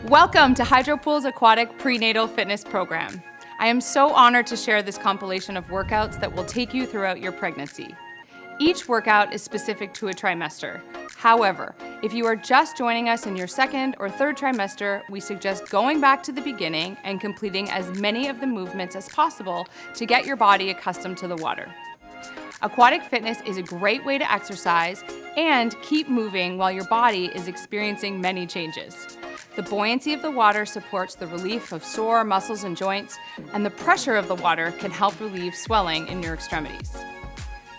Welcome to Hydropool's Aquatic Prenatal Fitness Program. I am so honored to share this compilation of workouts that will take you throughout your pregnancy. Each workout is specific to a trimester. However, if you are just joining us in your second or third trimester, we suggest going back to the beginning and completing as many of the movements as possible to get your body accustomed to the water. Aquatic fitness is a great way to exercise and keep moving while your body is experiencing many changes. The buoyancy of the water supports the relief of sore muscles and joints, and the pressure of the water can help relieve swelling in your extremities.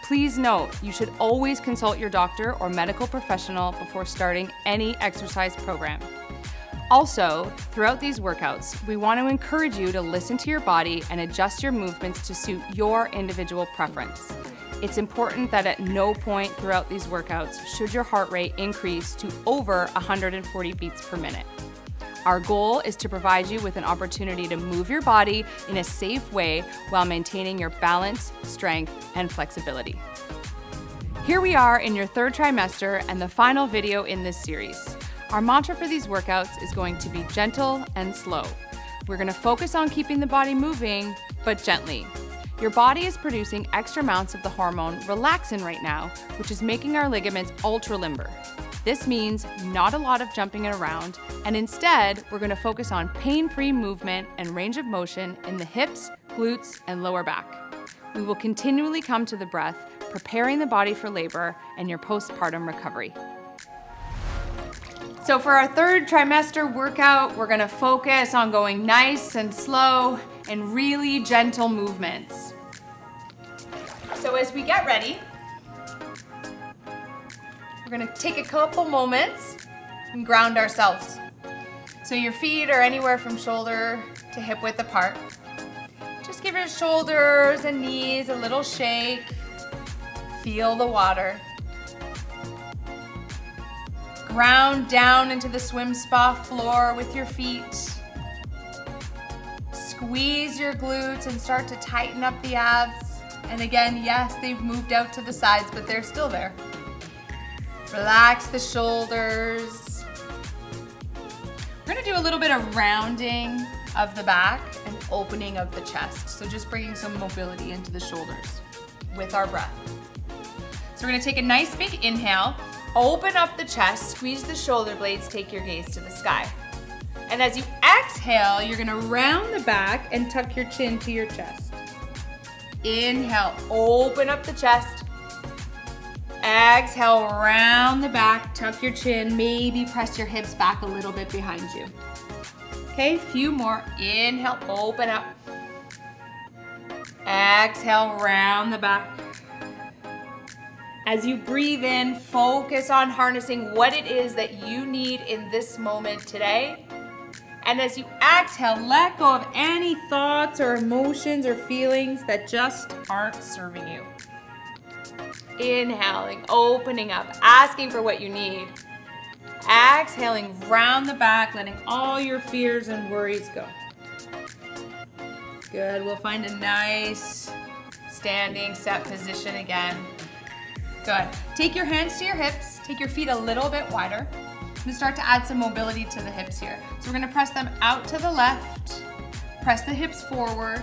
Please note, you should always consult your doctor or medical professional before starting any exercise program. Also, throughout these workouts, we want to encourage you to listen to your body and adjust your movements to suit your individual preference. It's important that at no point throughout these workouts should your heart rate increase to over 140 beats per minute. Our goal is to provide you with an opportunity to move your body in a safe way while maintaining your balance, strength, and flexibility. Here we are in your third trimester and the final video in this series. Our mantra for these workouts is going to be gentle and slow. We're going to focus on keeping the body moving, but gently. Your body is producing extra amounts of the hormone relaxin right now, which is making our ligaments ultra limber. This means not a lot of jumping around, and instead, we're going to focus on pain-free movement and range of motion in the hips, glutes, and lower back. We will continually come to the breath, preparing the body for labor and your postpartum recovery. So for our third trimester workout, we're going to focus on going nice and slow and really gentle movements. So as we get ready, we're gonna take a couple moments and ground ourselves. So your feet are anywhere from shoulder to hip width apart. Just give your shoulders and knees a little shake. Feel the water. Ground down into the swim spa floor with your feet. Squeeze your glutes and start to tighten up the abs. And again, yes, they've moved out to the sides, but they're still there. Relax the shoulders. We're gonna do a little bit of rounding of the back and opening of the chest. So just bringing some mobility into the shoulders with our breath. So we're gonna take a nice big inhale, open up the chest, squeeze the shoulder blades, take your gaze to the sky. And as you exhale, you're gonna round the back and tuck your chin to your chest. Inhale, open up the chest. Exhale, round the back, tuck your chin, maybe press your hips back a little bit behind you. Okay, a few more. Inhale, open up. Exhale, round the back. As you breathe in, focus on harnessing what it is that you need in this moment today. And as you exhale, let go of any thoughts or emotions or feelings that just aren't serving you. Inhaling, opening up, asking for what you need. Exhaling, round the back, letting all your fears and worries go. Good, we'll find a nice standing set position again. Good. Take your hands to your hips, take your feet a little bit wider. I'm gonna start to add some mobility to the hips here. So we're gonna press them out to the left, press the hips forward,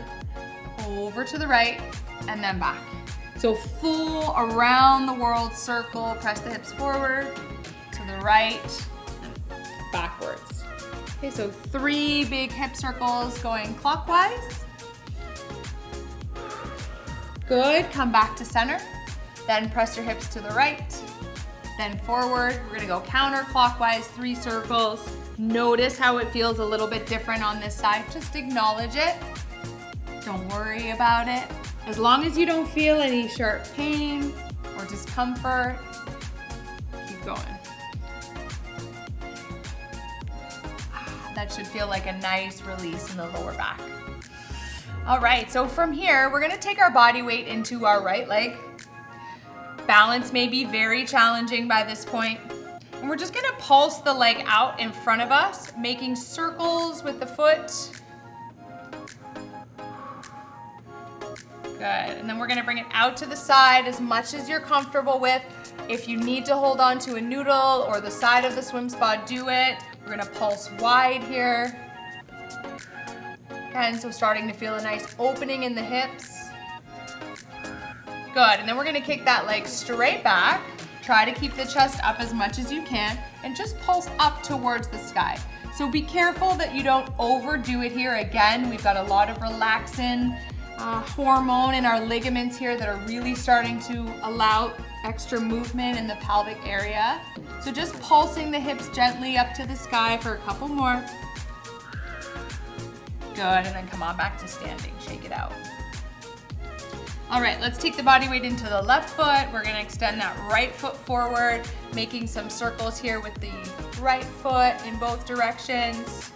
over to the right, and then back. So full around the world circle, press the hips forward, to the right, and backwards. Okay, so 3 big hip circles going clockwise. Good, come back to center. Then press your hips to the right, then forward. We're gonna go counterclockwise, 3 circles. Notice how it feels a little bit different on this side. Just acknowledge it. Don't worry about it. As long as you don't feel any sharp pain or discomfort, keep going. That should feel like a nice release in the lower back. All right, so from here, we're gonna take our body weight into our right leg. Balance may be very challenging by this point. And we're just gonna pulse the leg out in front of us, making circles with the foot. Good, and then we're gonna bring it out to the side as much as you're comfortable with. If you need to hold on to a noodle or the side of the swim spa, do it. We're gonna pulse wide here. Again, so starting to feel a nice opening in the hips. Good, and then we're gonna kick that leg straight back. Try to keep the chest up as much as you can and just pulse up towards the sky. So be careful that you don't overdo it here. Again, we've got a lot of relaxin hormone in our ligaments here that are really starting to allow extra movement in the pelvic area. So just pulsing the hips gently up to the sky for a couple more. Good, and then come on back to standing, shake it out. All right, let's take the body weight into the left foot. We're gonna extend that right foot forward, making some circles here with the right foot in both directions.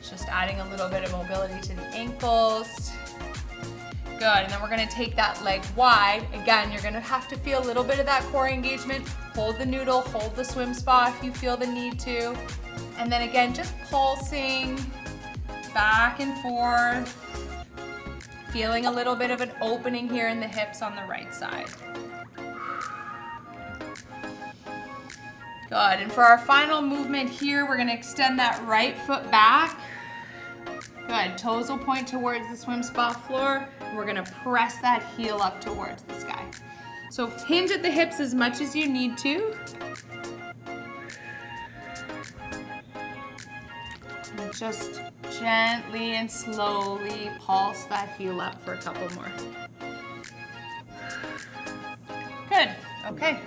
Just adding a little bit of mobility to the ankles. Good, and then we're gonna take that leg wide. Again, you're gonna have to feel a little bit of that core engagement. Hold the noodle, hold the swim spa if you feel the need to. And then again, just pulsing back and forth. Feeling a little bit of an opening here in the hips on the right side. Good, and for our final movement here, we're gonna extend that right foot back. Good, toes will point towards the swim spa floor. And we're gonna press that heel up towards the sky. So hinge at the hips as much as you need to. And just gently and slowly pulse that heel up for a couple more. Good, okay.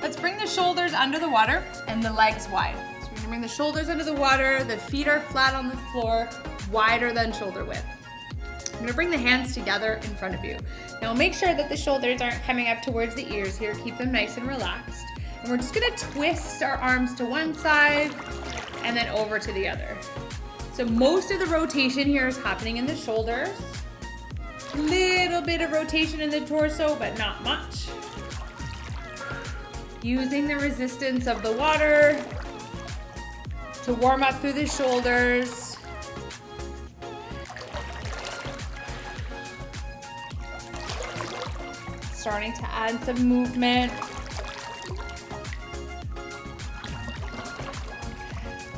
Let's bring the shoulders under the water and the legs wide. So we're gonna bring the shoulders under the water, the feet are flat on the floor, wider than shoulder width. I'm gonna bring the hands together in front of you. Now make sure that the shoulders aren't coming up towards the ears here. Keep them nice and relaxed. And we're just gonna twist our arms to one side and then over to the other. So most of the rotation here is happening in the shoulders. Little bit of rotation in the torso, but not much. Using the resistance of the water to warm up through the shoulders. Starting to add some movement.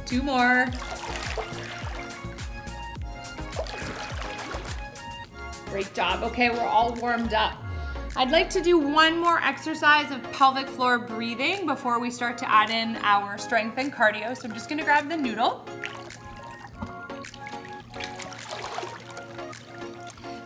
2 more. Great job. Okay, we're all warmed up. I'd like to do one more exercise of pelvic floor breathing before we start to add in our strength and cardio. So I'm just gonna grab the noodle.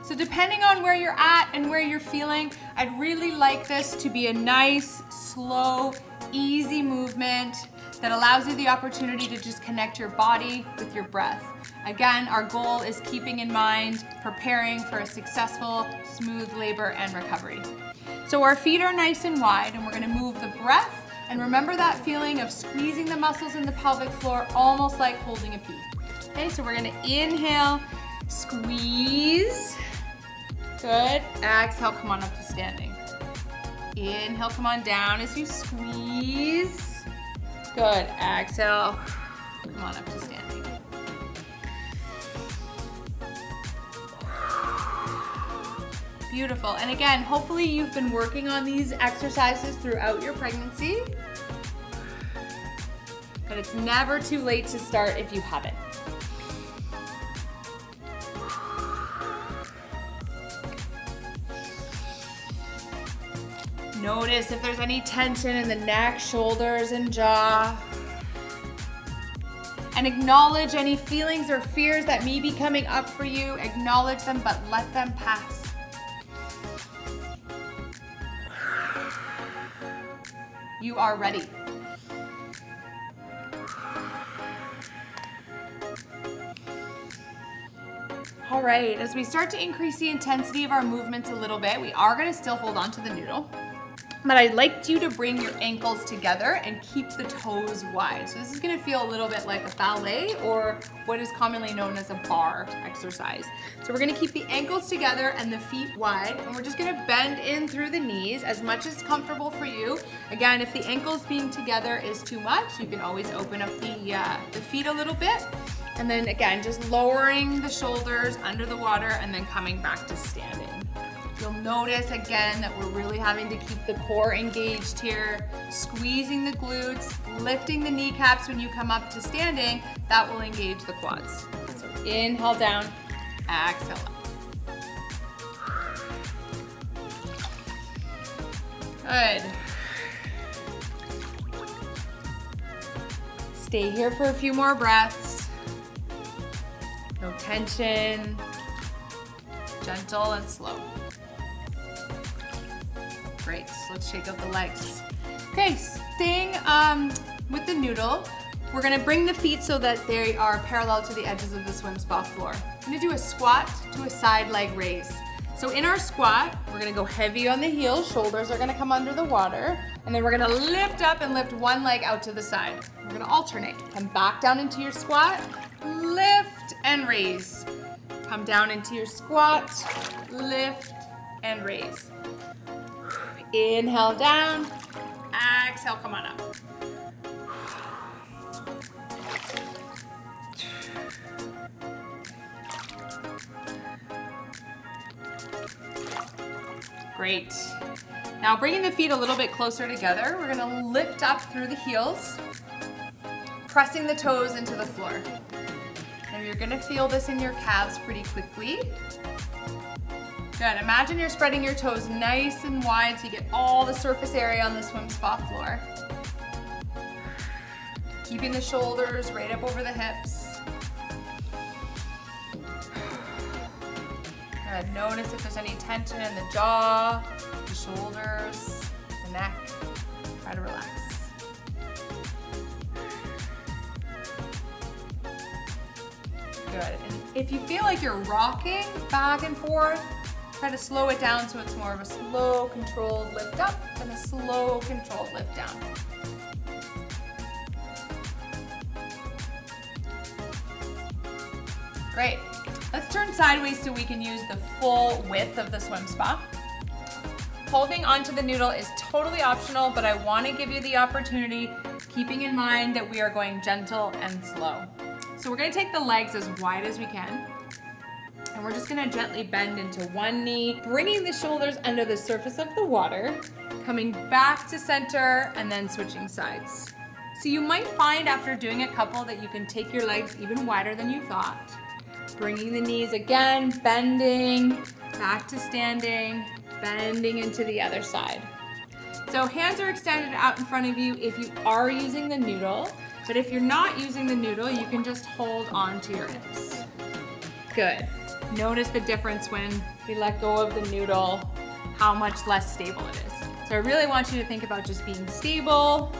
So depending on where you're at and where you're feeling, I'd really like this to be a nice, slow, easy movement that allows you the opportunity to just connect your body with your breath. Again, our goal is keeping in mind preparing for a successful, smooth labor and recovery. So our feet are nice and wide, and we're gonna move the breath, and remember that feeling of squeezing the muscles in the pelvic floor, almost like holding a pea. Okay, so we're gonna inhale, squeeze. Good, exhale, come on up to standing. Inhale, come on down as you squeeze. Good, exhale, come on up to standing. Beautiful, and again, hopefully you've been working on these exercises throughout your pregnancy, but it's never too late to start if you haven't. Notice if there's any tension in the neck, shoulders, and jaw. And acknowledge any feelings or fears that may be coming up for you. Acknowledge them, but let them pass. You are ready. All right, as we start to increase the intensity of our movements a little bit, we are gonna still hold on to the noodle, but I'd like you to bring your ankles together and keep the toes wide. So this is gonna feel a little bit like a ballet or what is commonly known as a bar exercise. So we're gonna keep the ankles together and the feet wide, and we're just gonna bend in through the knees as much as comfortable for you. Again, if the ankles being together is too much, you can always open up the feet a little bit. And then again, just lowering the shoulders under the water and then coming back to standing. You'll notice again that we're really having to keep the core engaged here, squeezing the glutes, lifting the kneecaps when you come up to standing. That will engage the quads. So inhale down, exhale up. Good. Stay here for a few more breaths. No tension. Gentle and slow. Great, let's shake out the legs. Okay, staying with the noodle, we're gonna bring the feet so that they are parallel to the edges of the swim spa floor. I'm gonna do a squat to a side leg raise. So in our squat, we're gonna go heavy on the heels, shoulders are gonna come under the water, and then we're gonna lift up and lift one leg out to the side. We're gonna alternate. Come back down into your squat, lift and raise. Come down into your squat, lift and raise. Inhale down, exhale, come on up. Great. Now bringing the feet a little bit closer together, we're gonna lift up through the heels, pressing the toes into the floor. Now you're gonna feel this in your calves pretty quickly. Good, imagine you're spreading your toes nice and wide so you get all the surface area on the swim spa floor. Keeping the shoulders right up over the hips. Good, notice if there's any tension in the jaw, the shoulders, the neck. Try to relax. Good, and if you feel like you're rocking back and forth, try to slow it down so it's more of a slow, controlled lift up and a slow, controlled lift down. Great. Let's turn sideways so we can use the full width of the swim spa. Holding onto the noodle is totally optional, but I want to give you the opportunity, keeping in mind that we are going gentle and slow. So we're going to take the legs as wide as we can. And we're just gonna gently bend into one knee, bringing the shoulders under the surface of the water, coming back to center, and then switching sides. So you might find after doing a couple that you can take your legs even wider than you thought. Bringing the knees again, bending, back to standing, bending into the other side. So hands are extended out in front of you if you are using the noodle, but if you're not using the noodle, you can just hold on to your hips. Good. Notice the difference when we let go of the noodle, how much less stable it is. So I really want you to think about just being stable,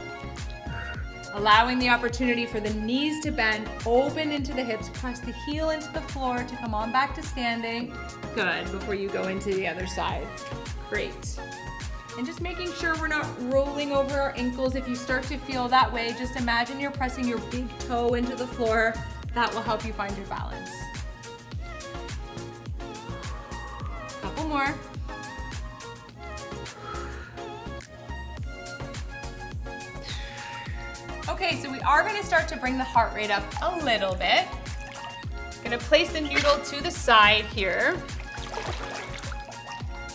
allowing the opportunity for the knees to bend, open into the hips, press the heel into the floor to come on back to standing. Good, before you go into the other side. Great. And just making sure we're not rolling over our ankles. If you start to feel that way, just imagine you're pressing your big toe into the floor. That will help you find your balance. Couple more. Okay, so we are going to start to bring the heart rate up a little bit. I'm going to place the noodle to the side here.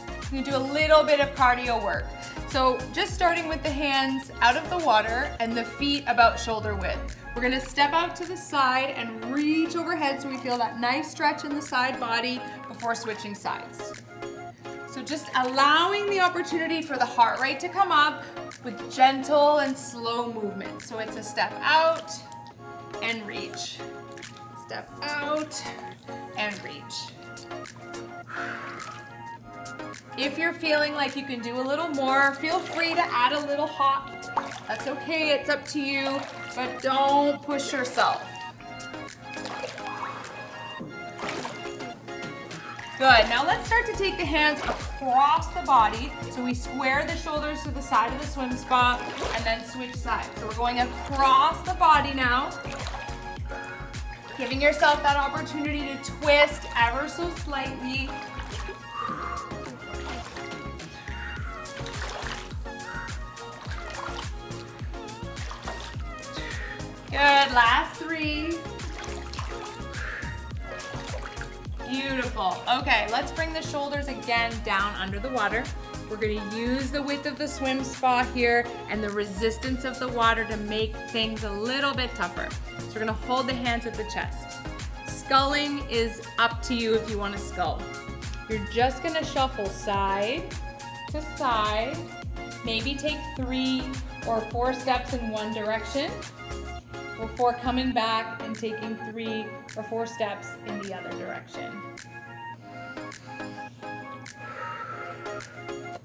I'm going to do a little bit of cardio work. So just starting with the hands out of the water and the feet about shoulder width. We're going to step out to the side and reach overhead so we feel that nice stretch in the side body before switching sides. So just allowing the opportunity for the heart rate to come up with gentle and slow movement. So it's a step out and reach. Step out and reach. If you're feeling like you can do a little more, feel free to add a little hop. That's okay, it's up to you, but don't push yourself. Good, now let's start to take the hands across the body. So we square the shoulders to the side of the swim spa and then switch sides. So we're going across the body now. Giving yourself that opportunity to twist ever so slightly. Good, last three. Beautiful. Okay, let's bring the shoulders again down under the water. We're gonna use the width of the swim spa here and the resistance of the water to make things a little bit tougher. So we're gonna hold the hands at the chest. Sculling is up to you if you wanna scull. You're just gonna shuffle side to side, maybe take 3 or 4 steps in one direction before coming back and taking 3 or 4 steps in the other direction.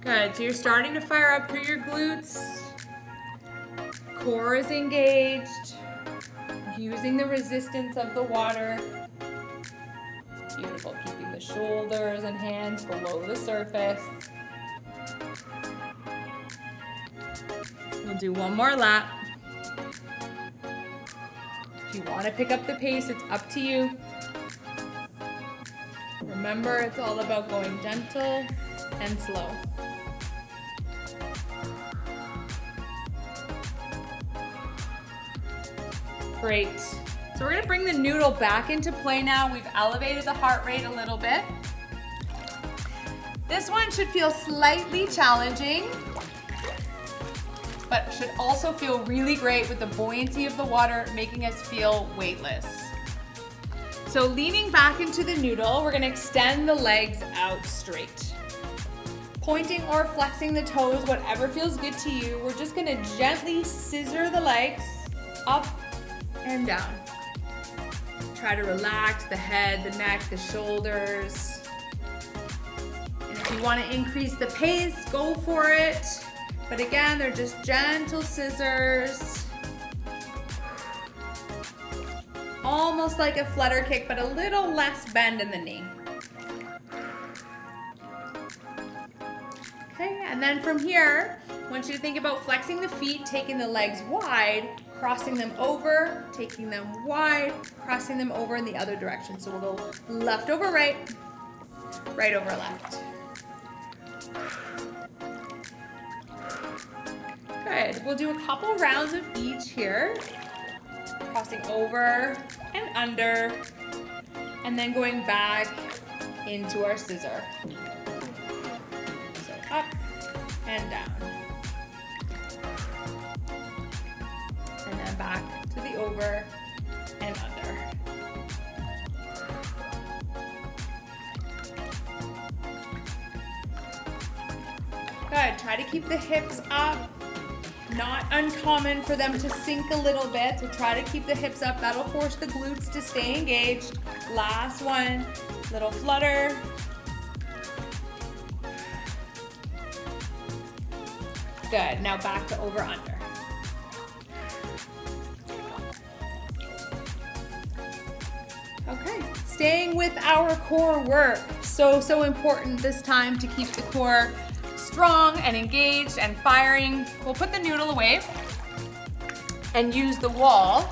Good, so you're starting to fire up through your glutes. Core is engaged, using the resistance of the water. Beautiful, keeping the shoulders and hands below the surface. We'll do one more lap. If you want to pick up the pace, it's up to you. Remember, it's all about going gentle and slow. Great. So we're gonna bring the noodle back into play now. We've elevated the heart rate a little bit. This one should feel slightly challenging, but should also feel really great with the buoyancy of the water, making us feel weightless. So leaning back into the noodle, we're gonna extend the legs out straight. Pointing or flexing the toes, whatever feels good to you. We're just gonna gently scissor the legs up and down. Try to relax the head, the neck, the shoulders. And if you want to increase the pace, go for it. But again, they're just gentle scissors. Almost like a flutter kick, but a little less bend in the knee. Okay, and then from here, I want you to think about flexing the feet, taking the legs wide, crossing them over, taking them wide, crossing them over in the other direction. So we'll go left over right, right over left. Good, we'll do a couple rounds of each here. Crossing over and under, and then going back into our scissor. So up and down. And then back to the over and under. Good, try to keep the hips up. Not uncommon for them to sink a little bit, so try to keep the hips up. That'll force the glutes to stay engaged. Last one, little flutter. Good, now back to over under. Okay, staying with our core work. So important this time to keep the core strong and engaged and firing. We'll put the noodle away and use the wall.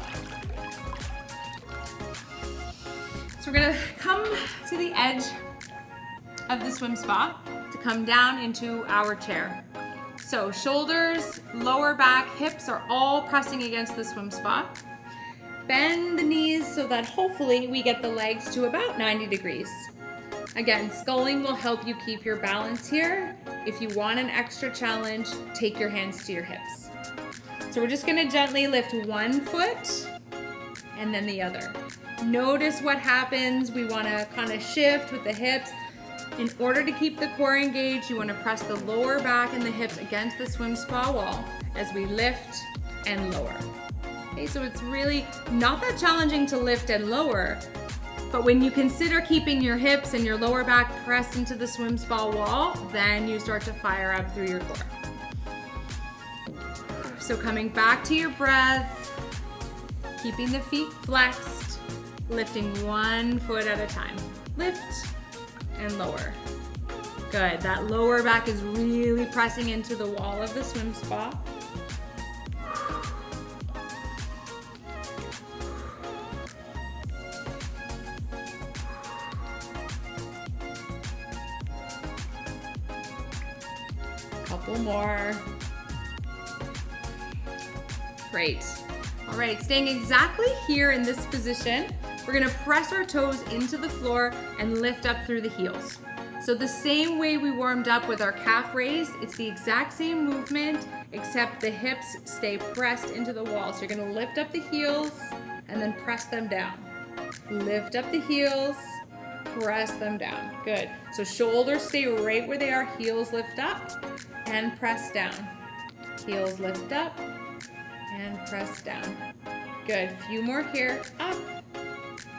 So we're gonna come to the edge of the swim spa to come down into our chair. So shoulders, lower back, hips are all pressing against the swim spa. Bend the knees so that hopefully we get the legs to about 90 degrees. Again, sculling will help you keep your balance here. If you want an extra challenge, take your hands to your hips. So we're just gonna gently lift one foot and then the other. Notice what happens. We wanna kind of shift with the hips. In order to keep the core engaged, you wanna press the lower back and the hips against the swim spa wall as we lift and lower. Okay, so it's really not that challenging to lift and lower, but when you consider keeping your hips and your lower back pressed into the swim spa wall, then you start to fire up through your core. So coming back to your breath, keeping the feet flexed, lifting one foot at a time. Lift and lower. Good, that lower back is really pressing into the wall of the swim spa. Couple more. Great. All right, staying exactly here in this position. We're gonna press our toes into the floor and lift up through the heels. So the same way we warmed up with our calf raise, it's the exact same movement, except the hips stay pressed into the wall. So you're gonna lift up the heels and then press them down. Lift up the heels, press them down. Good. So shoulders stay right where they are, heels lift up and press down. Heels lift up and press down. Good. A few more here, up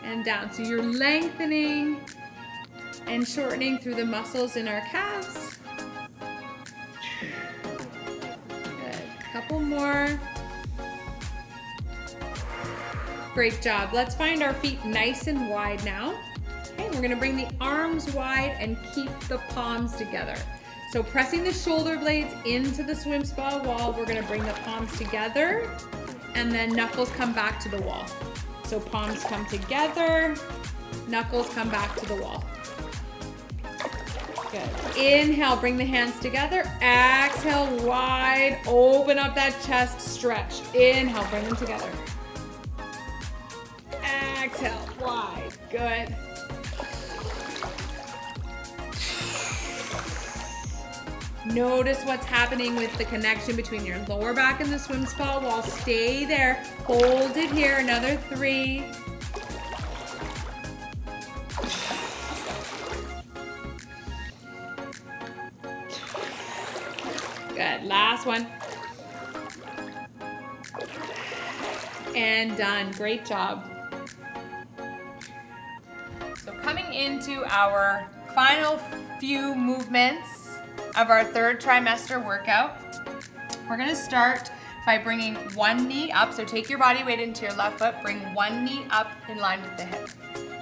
and down. So you're lengthening and shortening through the muscles in our calves. Good. Couple more. Great job. Let's find our feet nice and wide now. Okay, we're gonna bring the arms wide and keep the palms together. So pressing the shoulder blades into the swim spa wall, we're gonna bring the palms together and then knuckles come back to the wall. So palms come together, knuckles come back to the wall. Good. Inhale, bring the hands together. Exhale, wide, open up that chest, stretch. Inhale, bring them together. Exhale, wide, good. Notice what's happening with the connection between your lower back and the swim spa wall. Stay there, hold it here, another 3. Good, last one. And done, great job. So coming into our final few movements of our third trimester workout, we're gonna start by bringing one knee up. So take your body weight into your left foot, bring one knee up in line with the hip.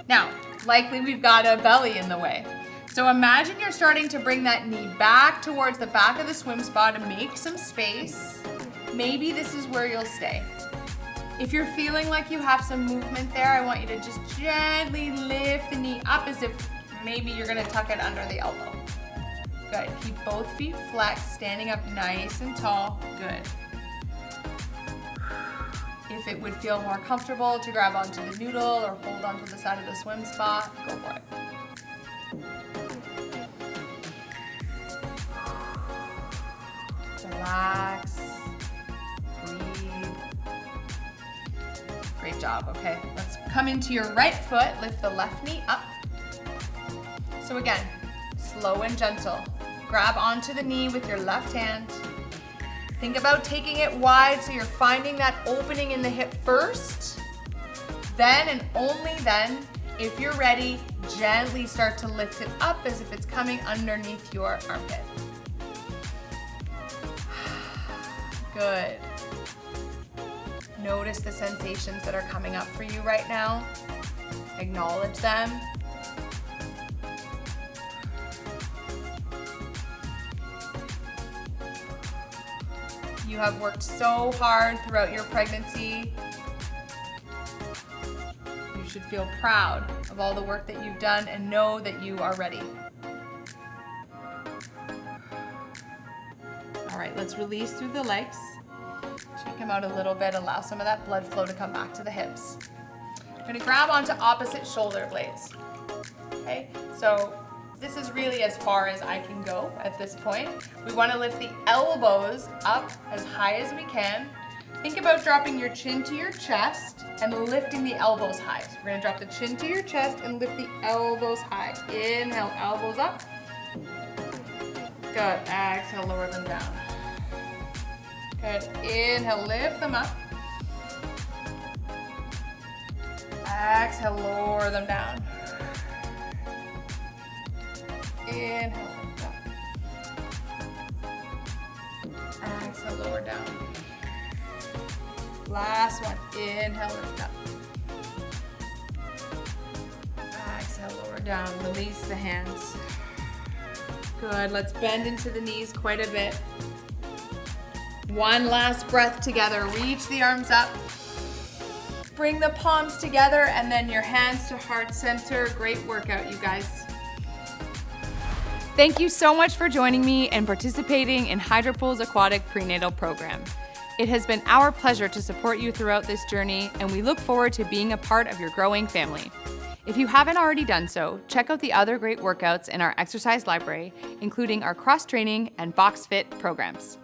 Now, likely we've got a belly in the way. So imagine you're starting to bring that knee back towards the back of the swim spa to make some space. Maybe this is where you'll stay. If you're feeling like you have some movement there, I want you to just gently lift the knee up as if maybe you're gonna tuck it under the elbow. Good, keep both feet flexed, standing up nice and tall, good. If it would feel more comfortable to grab onto the noodle or hold onto the side of the swim spa, go for it. Relax, breathe. Great job, okay. Let's come into your right foot, lift the left knee up. So again, slow and gentle. Grab onto the knee with your left hand. Think about taking it wide so you're finding that opening in the hip first. Then and only then, if you're ready, gently start to lift it up as if it's coming underneath your armpit. Good. Notice the sensations that are coming up for you right now. Acknowledge them. You have worked so hard throughout your pregnancy. You should feel proud of all the work that you've done and know that you are ready. All right, let's release through the legs. Shake them out a little bit, allow some of that blood flow to come back to the hips. I'm gonna grab onto opposite shoulder blades. Okay, so this is really as far as I can go at this point. We wanna lift the elbows up as high as we can. Think about dropping your chin to your chest and lifting the elbows high. So we're gonna drop the chin to your chest and lift the elbows high. Inhale, elbows up. Good, exhale, lower them down. Good, inhale, lift them up. Exhale, lower them down. Inhale, lift up. Exhale, lower down. Last one, inhale, lift up. Exhale, lower down, release the hands. Good, let's bend into the knees quite a bit. One last breath together, reach the arms up. Bring the palms together and then your hands to heart center. Great workout, you guys. Thank you so much for joining me and participating in Hydropul's aquatic prenatal program. It has been our pleasure to support you throughout this journey, and we look forward to being a part of your growing family. If you haven't already done so, check out the other great workouts in our exercise library, including our cross-training and box fit programs.